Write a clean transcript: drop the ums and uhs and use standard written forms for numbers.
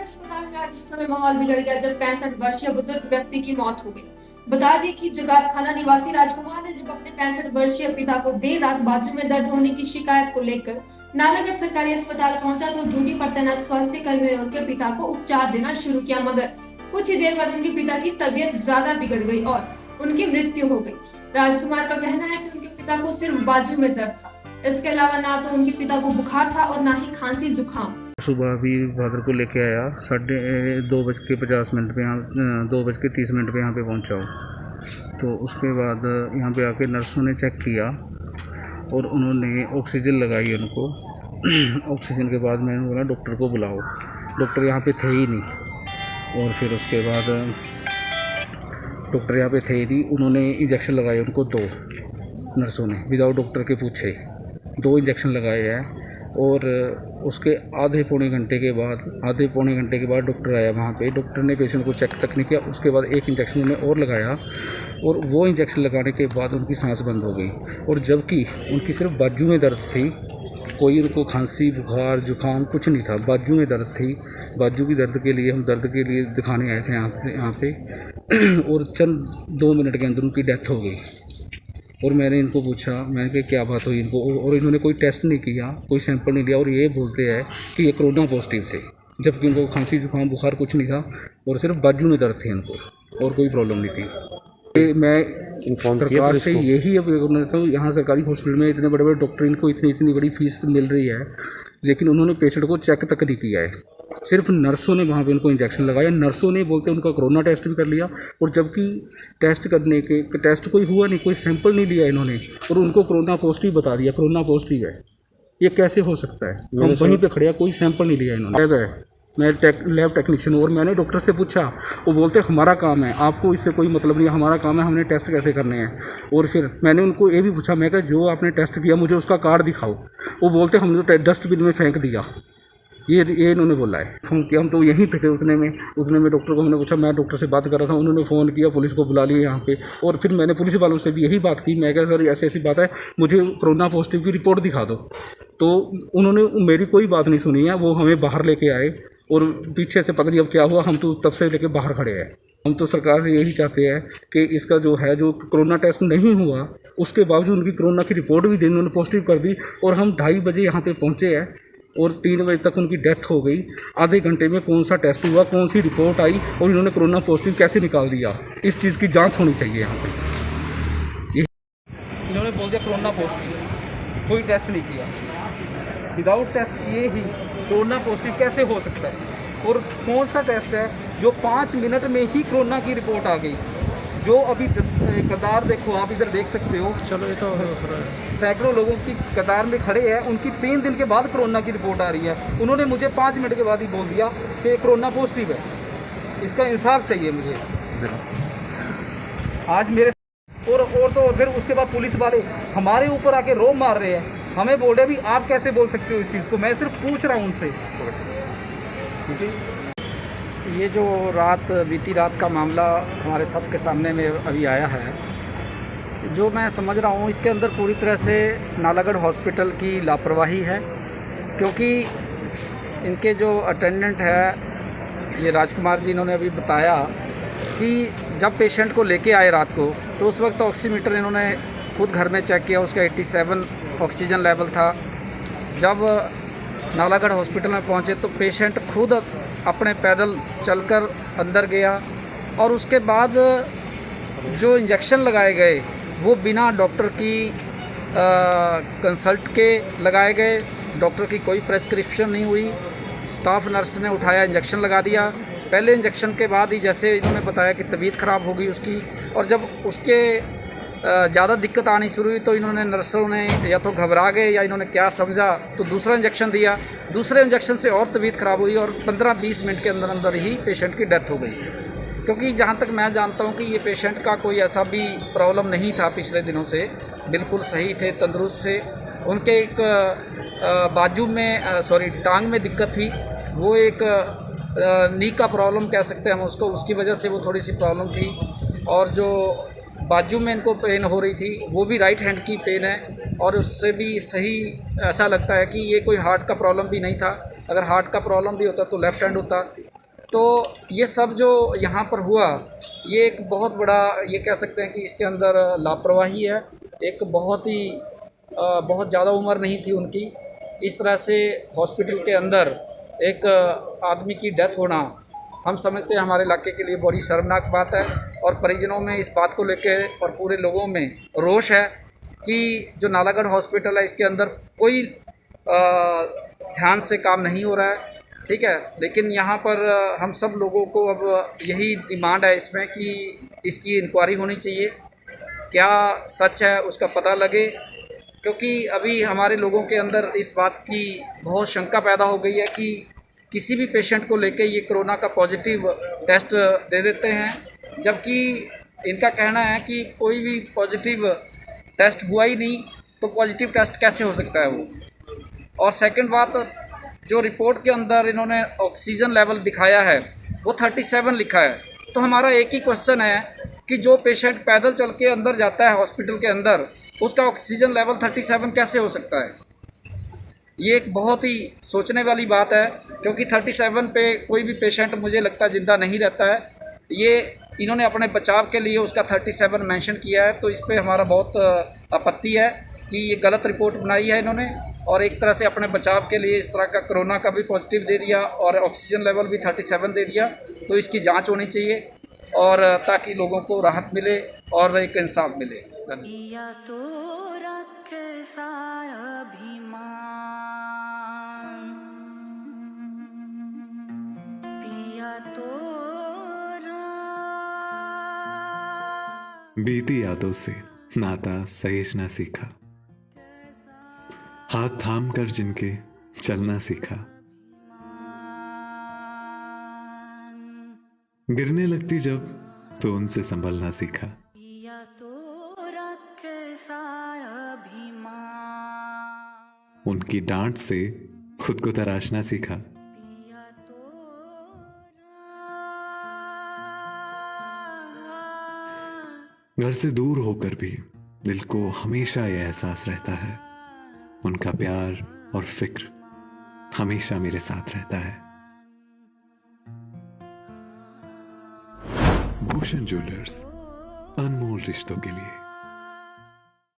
अस्पताल में आज इस समय माहौल बिगड़ गया जब 65 वर्षीय बुजुर्ग व्यक्ति की मौत हो गई। बता दें कि जगात खाना निवासी राजकुमार ने जब अपने 65 वर्षीय पिता को देर रात बाजू में दर्द होने की शिकायत को लेकर नालागढ़ सरकारी अस्पताल पहुंचा तो ड्यूटी पर तैनात स्वास्थ्य कर्मियों ने उनके पिता को उपचार देना शुरू किया, मगर कुछ ही देर बाद उनके पिता की तबीयत ज्यादा बिगड़ गई और उनकी मृत्यु हो गई। राजकुमार का कहना है कि उनके पिता को सिर्फ बाजू में दर्द था, इसके अलावा ना तो उनके पिता को बुखार था और ना ही खांसी जुकाम। सुबह अभी फादर को लेके आया 2:50 पे यहाँ 2:30 पे यहाँ पे पहुँचा हूँ। तो उसके बाद यहाँ पे आके नर्सों ने चेक किया और उन्होंने ऑक्सीजन लगाई उनको। ऑक्सीजन के बाद मैंने बोला डॉक्टर को बुलाओ, डॉक्टर यहाँ पे थे ही नहीं। और फिर उसके बाद डॉक्टर यहाँ पे थे ही नहीं, उन्होंने इंजेक्शन लगाए उनको 2 नर्सों ने विदाउट डॉक्टर के पूछे 2 इंजेक्शन लगाए हैं। और उसके आधे पौने घंटे के बाद डॉक्टर आया वहाँ पे। डॉक्टर ने पेशेंट को चेक तक नहीं किया, उसके बाद 1 इंजेक्शन उन्होंने और लगाया और वो इंजेक्शन लगाने के बाद उनकी सांस बंद हो गई। और जबकि उनकी सिर्फ बाजू में दर्द थी, कोई उनको खांसी बुखार जुकाम कुछ नहीं था, बाजू में दर्द थी। बाजू की दर्द के लिए हम दर्द के लिए दिखाने आए थे यहाँ पे और चंद 2 मिनट के अंदर उनकी डेथ हो गई। और मैंने इनको पूछा, मैंने कहा क्या बात हुई इनको, और इन्होंने कोई टेस्ट नहीं किया, कोई सैंपल नहीं लिया और ये बोलते हैं कि ये कोरोना पॉजिटिव थे, जबकि इनको खांसी जुकाम बुखार कुछ नहीं था और सिर्फ बाजू में दर्द थे इनको और कोई प्रॉब्लम नहीं थी। मैं सरकार से यही अपील करता हूँ, यहाँ सरकारी हॉस्पिटल में इतने बड़े बड़े डॉक्टर, इनको इतनी बड़ी फीस मिल रही है लेकिन उन्होंने पेशेंट को चेक तक नहीं किया है। सिर्फ नर्सों ने वहाँ पे उनको इंजेक्शन लगाया, नर्सों ने बोलते उनका कोरोना टेस्ट भी कर लिया और जबकि टेस्ट कोई हुआ नहीं, कोई सैंपल नहीं लिया इन्होंने और उनको कोरोना पॉजिटिव बता दिया, कोरोना पॉजिटिव है। ये कैसे हो सकता है? हम वहीं पे खड़े हैं, कोई सैंपल नहीं लिया इन्होंने। मैं लैब टेक्नीशियन हूँ और मैंने डॉक्टर से पूछा, वो बोलते हमारा काम है, आपको इससे कोई मतलब नहीं, हमारा काम है, हमने टेस्ट कैसे करने हैं। और फिर मैंने उनको ये भी पूछा, मैं कहा जो आपने टेस्ट किया मुझे उसका कार्ड दिखाओ। वो बोलते हमने तो डस्टबिन में फेंक दिया। ये इन्होंने बोला है। फ़ोन किया, हम तो यहीं थे उसने में डॉक्टर को हमने पूछा, मैं डॉक्टर से बात कर रहा था, उन्होंने फ़ोन किया, पुलिस को बुला लिया यहाँ पे। और फिर मैंने पुलिस वालों से भी यही बात की, मैं कहा सर ऐसी बात है, मुझे कोरोना पॉजिटिव की रिपोर्ट दिखा दो। तो उन्होंने मेरी कोई बात नहीं सुनी है, वो हमें बाहर लेके आए और पीछे से पता नहीं अब क्या हुआ, हम तो तब से लेके बाहर खड़े हैं। हम तो सरकार से यही चाहते हैं कि इसका जो कोरोना टेस्ट नहीं हुआ उसके बावजूद उनकी कोरोना की रिपोर्ट भी दी, उन्होंने पॉजिटिव कर दी और हम 2:30 बजे यहाँ पे पहुँचे हैं और 3 बजे तक उनकी डेथ हो गई। आधे घंटे में कौन सा टेस्ट हुआ, कौन सी रिपोर्ट आई और इन्होंने कोरोना पॉजिटिव कैसे निकाल दिया, इस चीज़ की जांच होनी चाहिए यहाँ पे। इन्होंने बोल दिया कोरोना पॉजिटिव, कोई टेस्ट नहीं किया, विदाउट टेस्ट किए ही कोरोना पॉजिटिव कैसे हो सकता है? और कौन सा टेस्ट है जो 5 मिनट में ही कोरोना की रिपोर्ट आ गई? जो अभी कतार देखो, आप इधर देख सकते हो, चलो ये तो सैकड़ों लोगों की कतार में खड़े हैं, उनकी 3 दिन के बाद कोरोना की रिपोर्ट आ रही है। उन्होंने मुझे 5 मिनट के बाद ही बोल दिया कि कोरोना पॉजिटिव है। इसका इंसाफ चाहिए मुझे आज मेरे। और तो फिर उसके बाद पुलिस वाले हमारे ऊपर आके रो मार रहे हैं, हमें बोल रहे हैं भी आप कैसे बोल सकते हो इस चीज़ को। मैं सिर्फ पूछ रहा हूँ उनसे। ये जो बीती रात का मामला हमारे सबके सामने में अभी आया है, जो मैं समझ रहा हूँ इसके अंदर पूरी तरह से नालागढ़ हॉस्पिटल की लापरवाही है। क्योंकि इनके जो अटेंडेंट है ये राजकुमार जी, इन्होंने अभी बताया कि जब पेशेंट को लेके आए रात को तो उस वक्त ऑक्सीमीटर इन्होंने खुद घर में चेक किया, उसका 87 ऑक्सीजन लेवल था। जब नालागढ़ हॉस्पिटल में पहुँचे तो पेशेंट खुद अपने पैदल चलकर अंदर गया और उसके बाद जो इंजेक्शन लगाए गए वो बिना डॉक्टर की कंसल्ट के लगाए गए। डॉक्टर की कोई प्रेस्क्रिप्शन नहीं हुई, स्टाफ नर्स ने उठाया इंजेक्शन लगा दिया। पहले इंजेक्शन के बाद ही जैसे इन्होंने बताया कि तबीयत ख़राब हो गई उसकी, और जब उसके ज़्यादा दिक्कत आनी शुरू हुई तो इन्होंने नर्सों ने या तो घबरा गए या इन्होंने क्या समझा तो दूसरा इंजेक्शन दिया। दूसरे इंजेक्शन से और तबीयत ख़राब हुई और 15-20 मिनट के अंदर अंदर ही पेशेंट की डेथ हो गई। क्योंकि जहाँ तक मैं जानता हूँ कि ये पेशेंट का कोई ऐसा भी प्रॉब्लम नहीं था, पिछले दिनों से बिल्कुल सही थे, तंदुरुस्त थे। उनके एक बाजू में टांग में दिक्कत थी, वो एक नी का प्रॉब्लम कह सकते हैं हम उसको, उसकी वजह से वो थोड़ी सी प्रॉब्लम थी। और जो बाजू में इनको पेन हो रही थी वो भी राइट हैंड की पेन है और उससे भी सही ऐसा लगता है कि ये कोई हार्ट का प्रॉब्लम भी नहीं था। अगर हार्ट का प्रॉब्लम भी होता तो लेफ़्ट हैंड होता। तो ये सब जो यहाँ पर हुआ, ये एक बहुत बड़ा, ये कह सकते हैं कि इसके अंदर लापरवाही है। एक बहुत ही बहुत ज़्यादा उम्र नहीं थी उनकी, इस तरह से हॉस्पिटल के अंदर एक आदमी की डेथ होना, हम समझते हैं हमारे इलाके के लिए बड़ी शर्मनाक बात है। और परिजनों में इस बात को लेकर और पूरे लोगों में रोष है कि जो नालागढ़ हॉस्पिटल है, इसके अंदर कोई ध्यान से काम नहीं हो रहा है, ठीक है। लेकिन यहाँ पर हम सब लोगों को अब यही डिमांड है इसमें कि इसकी इंक्वायरी होनी चाहिए, क्या सच है उसका पता लगे, क्योंकि अभी हमारे लोगों के अंदर इस बात की बहुत शंका पैदा हो गई है कि किसी भी पेशेंट को लेके ये कोरोना का पॉजिटिव टेस्ट दे देते हैं, जबकि इनका कहना है कि कोई भी पॉजिटिव टेस्ट हुआ ही नहीं, तो पॉजिटिव टेस्ट कैसे हो सकता है वो। और सेकंड बात, जो रिपोर्ट के अंदर इन्होंने ऑक्सीजन लेवल दिखाया है वो 37 लिखा है। तो हमारा एक ही क्वेश्चन है कि जो पेशेंट पैदल चल के अंदर जाता है हॉस्पिटल के अंदर, उसका ऑक्सीजन लेवल 37 कैसे हो सकता है। ये एक बहुत ही सोचने वाली बात है, क्योंकि 37 पे कोई भी पेशेंट मुझे लगता है ज़िंदा नहीं रहता है। ये इन्होंने अपने बचाव के लिए उसका 37 मेंशन किया है, तो इस पे हमारा बहुत आपत्ति है कि ये गलत रिपोर्ट बनाई है इन्होंने, और एक तरह से अपने बचाव के लिए इस तरह का कोरोना का भी पॉजिटिव दे दिया और ऑक्सीजन लेवल भी 37 दे दिया। तो इसकी जांच होनी चाहिए, और ताकि लोगों को राहत मिले और एक इंसाफ मिले। पिया तो रखे सारा अभिमान, पिया तो बीती यादों से नाता सहेजना सीखा, हाथ थाम कर जिनके चलना सीखा, गिरने लगती जब तो उनसे संभलना सीखा, पिया तो रखे सारा अभिमान, उनकी डांट से खुद को तराशना सीखा, पिया तो घर से दूर होकर भी दिल को हमेशा यह एहसास रहता है, उनका प्यार और फिक्र हमेशा मेरे साथ रहता है। भूषण ज्वेलर्स, अनमोल रिश्तों के लिए।